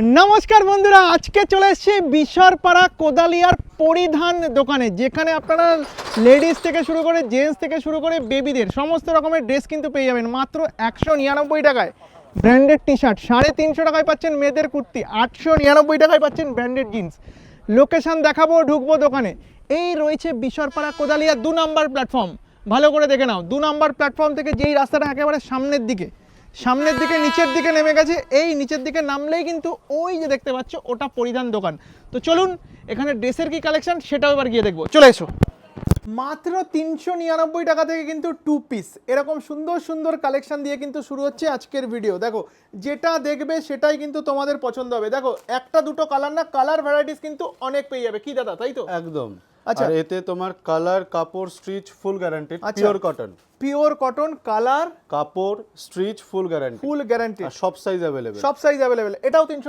নমস্কার বন্ধুরা, আজকে চলে এসেছি বিশরপাড়া কোদালিয়ার পরিধান দোকানে, যেখানে আপনারা লেডিস থেকে শুরু করে জেন্টস থেকে শুরু করে বেবিদের সমস্ত রকমের ড্রেস কিন্তু পেয়ে যাবেন মাত্র 199 টাকায়। ব্র্যান্ডেড টি শার্ট 350 টাকায় পাচ্ছেন, মেয়েদের কুর্তি 899 টাকায় পাচ্ছেন, ব্র্যান্ডেড জিন্স। লোকেশন দেখাবো, ঢুকবো দোকানে। এই রয়েছে বিশরপাড়া কোদালিয়া 2 নম্বর প্ল্যাটফর্ম। ভালো করে দেখে নাও, 2 নম্বর প্ল্যাটফর্ম থেকে যেই রাস্তাটা একেবারে সামনের দিকে নিচের দিকে নেমে গেছে, এই নিচের দিকে নামলেই কিন্তু ওই যে দেখতে পাচ্ছ ওটা পরিধান দোকান। তো চলুন এখানে ড্রেসের কি কালেকশন সেটাও এবার গিয়ে দেখবো, চলে এসো। মাত্র 399 টাকা থেকে কিন্তু 2 পিস এরকম সুন্দর সুন্দর কালেকশন দিয়ে কিন্তু শুরু হচ্ছে আজকের ভিডিও। দেখো, যেটা দেখবে সেটাই কিন্তু তোমাদের পছন্দ হবে। দেখো, একটা দুটো কালার না, কালার ভ্যারাইটিস কিন্তু অনেক পেয়ে যাবে। কি দাদা, তাই তো? একদম। আচ্ছা, আর এতে তোমার কালার, কাপড়, stitch full guaranteed, pure cotton. Pure cotton, colour, কাপড়, stitch full guarantee, full guarantee, সব সাইজ अवेलेबल। সব সাইজ অ্যাভেলেবেল। এটাও 300